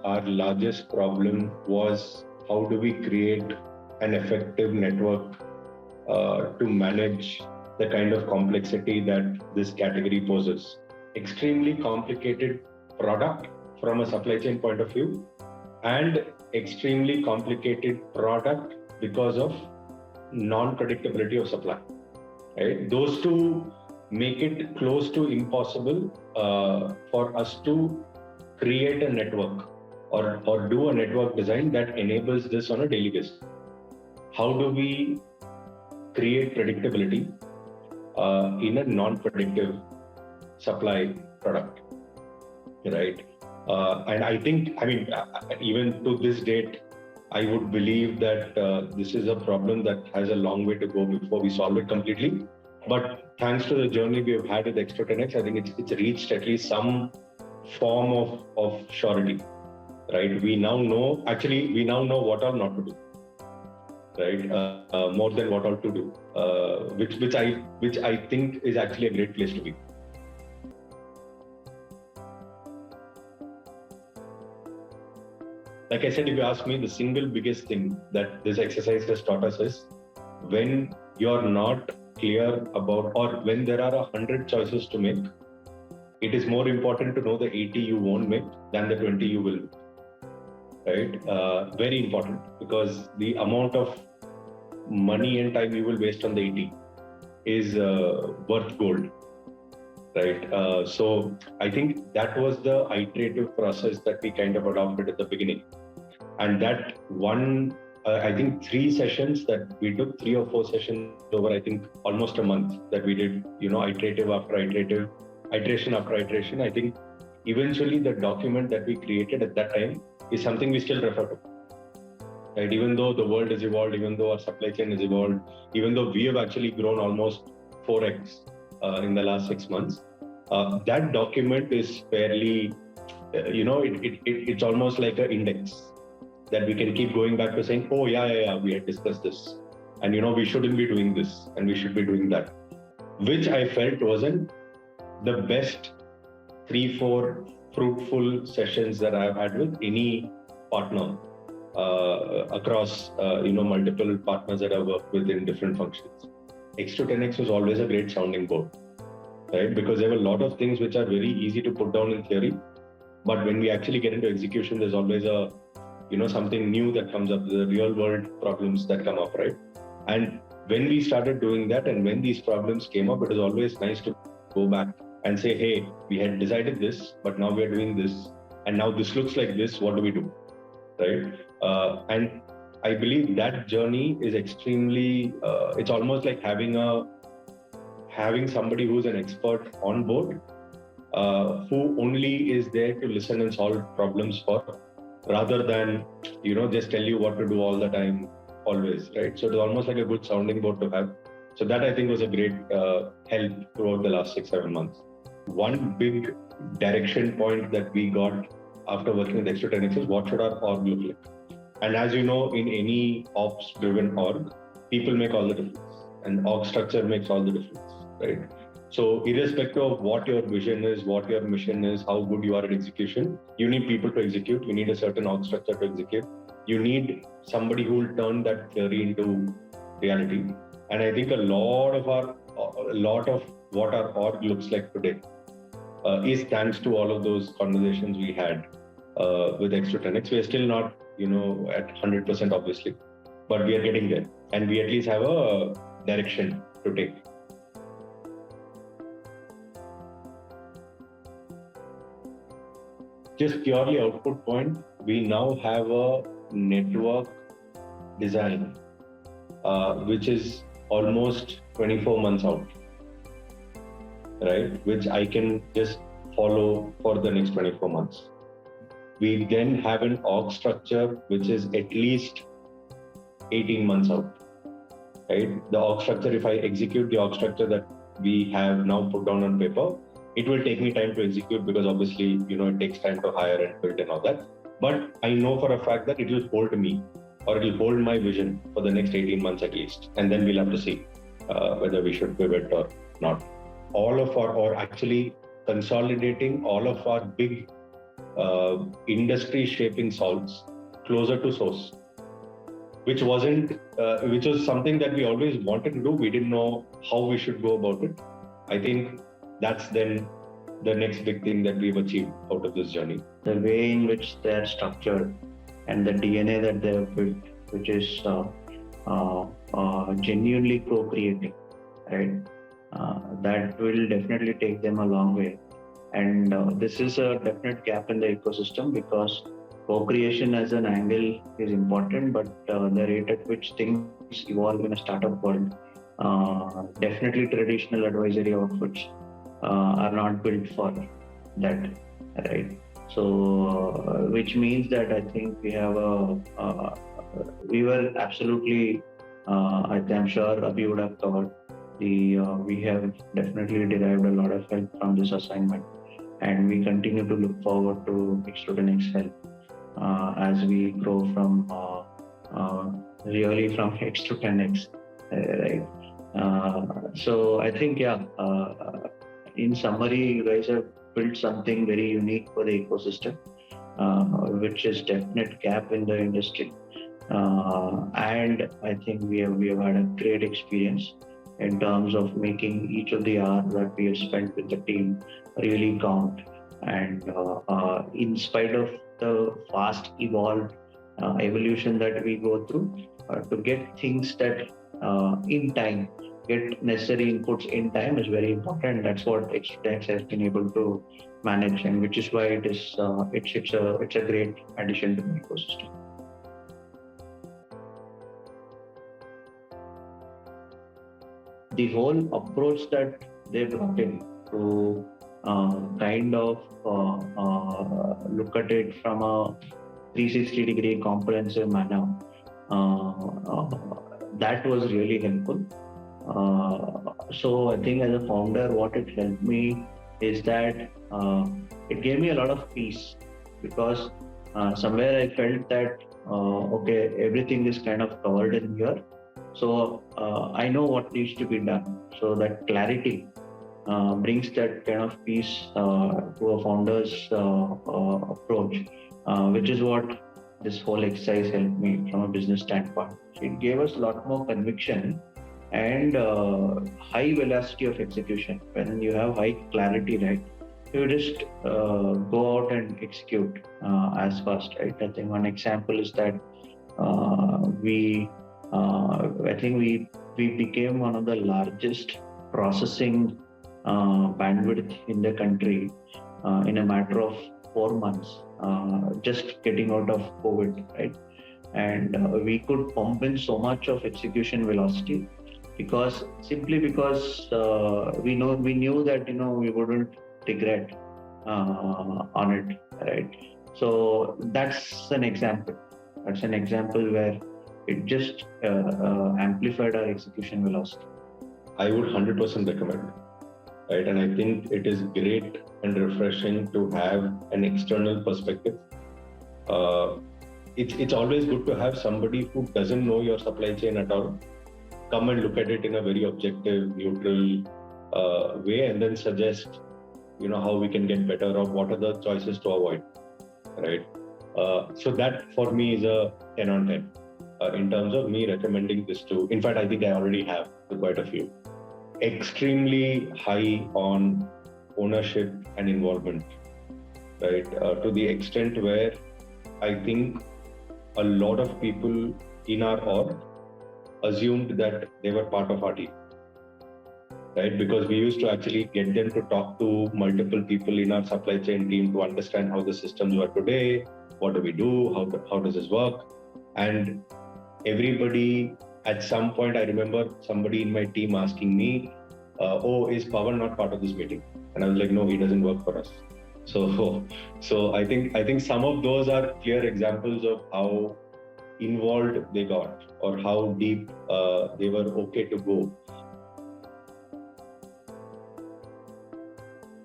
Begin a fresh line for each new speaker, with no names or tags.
our largest problem was how do we create an effective network to manage the kind of complexity that this category poses. Extremely complicated product from a supply chain point of view, and extremely complicated product because of non-predictability of supply. Right? Those two make it close to impossible for us to create a network or do a network design that enables this on a daily basis. How do we create predictability in a non-predictive supply product, right? And I think, even to this date, I would believe that this is a problem that has a long way to go before we solve it completely. But thanks to the journey we have had with Extro 10X, I think it's reached at least some form of surety, right? We now know what all not to do, right? More than what all to do, which I think is actually a great place to be. Like I said, if you ask me, the single biggest thing that this exercise has taught us is when you're not clear about, or when there are 100 choices to make, it is more important to know the 80 you won't make than the 20 you will make, right? Very important, because the amount of money and time you will waste on the 80 is worth gold, right? So I think that was the iterative process that we kind of adopted at the beginning. And that one, I think 3 sessions that we took, 3 or 4 sessions over, I think almost a month that we did, iterative after iterative, iteration after iteration. I think eventually the document that we created at that time is something we still refer to. Right? Even though the world has evolved, even though our supply chain has evolved, even though we have actually grown almost 4x in the last 6 months, that document is fairly, it's almost like an index that we can keep going back to saying, oh yeah, we had discussed this, and we shouldn't be doing this, and we should be doing that, which I felt wasn't the best 3-4 fruitful sessions that I've had with any partner across multiple partners that I've worked with in different functions. Extro 10X was always a great sounding board, right? Because there were a lot of things which are very easy to put down in theory, but when we actually get into execution, there's always something new that comes up, the real world problems that come up, right? And when we started doing that, and when these problems came up, it was always nice to go back and say, hey, we had decided this, but now we are doing this, and now this looks like this, what do we do, right? And I believe that journey is extremely, it's almost like having somebody who's an expert on board, who only is there to listen and solve problems for, rather than, just tell you what to do all the time, always, right? So it's almost like a good sounding board to have. So that I think was a great help throughout the last 6-7 months. One big direction point that we got after working with Extro 10X is what should our org look like? And as you know, in any ops-driven org, people make all the difference, and org structure makes all the difference, right? So irrespective of what your vision is, what your mission is, how good you are at execution, you need people to execute. You need a certain org structure to execute. You need somebody who will turn that theory into reality. And I think a lot of what our org looks like today is thanks to all of those conversations we had with Extro 10X. We are still not, at 100% obviously, but we are getting there, and we at least have a direction to take. Just purely output point, we now have a network design, which is almost 24 months out, right? Which I can just follow for the next 24 months. We then have an org structure, which is at least 18 months out, right? The org structure, if I execute the org structure that we have now put down on paper, it will take me time to execute, because obviously, it takes time to hire and build and all that. But I know for a fact that it will hold me, or it will hold my vision for the next 18 months at least. And then we'll have to see whether we should pivot or not. Or actually consolidating all of our big industry shaping salts closer to source, which was something that we always wanted to do. We didn't know how we should go about it. I think that's then the next big thing that we've achieved out of this journey.
The way in which they're structured and the DNA that they've built, which is genuinely co-creating, right? That will definitely take them a long way. And this is a definite gap in the ecosystem, because co-creation as an angle is important, but the rate at which things evolve in a startup world, definitely traditional advisory outputs are not built for that, right? So, which means that I think we have we were absolutely, I'm sure Abhi would have covered, we have definitely derived a lot of help from this assignment, and we continue to look forward to X to 10x help as we grow from really from X to 10x, right? So I think, in summary, you guys have built something very unique for the ecosystem, which is definite gap in the industry. And I think we have had a great experience in terms of making each of the hours that we have spent with the team really count. And in spite of the fast evolved evolution that we go through, to get things that in time, get necessary inputs in time is very important. That's what X2 has been able to manage, and which is why it is it's a great addition to the ecosystem. The whole approach that they brought in to kind of look at it from a 360-degree comprehensive manner, that was really helpful. So I think as a founder, what it helped me is that it gave me a lot of peace, because somewhere I felt that okay, everything is kind of covered in here. So I know what needs to be done. So that clarity brings that kind of peace to a founder's approach, which is what this whole exercise helped me from a business standpoint. It gave us a lot more conviction and high velocity of execution. When you have high clarity, right, you just go out and execute as fast, right? I think one example is that I think we became one of the largest processing bandwidth in the country in a matter of 4 months, just getting out of COVID, right? And we could pump in so much of execution velocity because we knew that we wouldn't regret on it, right? So that's an example. That's an example where it just amplified our execution velocity.
I would 100% recommend, right? And I think it is great and refreshing to have an external perspective. It's always good to have somebody who doesn't know your supply chain at all come and look at it in a very objective, neutral way, and then suggest, how we can get better or what are the choices to avoid, right? So that for me is a 10 on 10 in terms of me recommending this to. In fact, I think I already have to quite a few. Extremely high on ownership and involvement, right? To the extent where I think a lot of people in our org assumed that they were part of our team, right? Because we used to actually get them to talk to multiple people in our supply chain team to understand how the systems work today, what do we do, how does this work? And everybody, at some point, I remember somebody in my team asking me, is Pawan not part of this meeting? And I was like, no, he doesn't work for us. So I think some of those are clear examples of how involved they got or how deep they were okay to go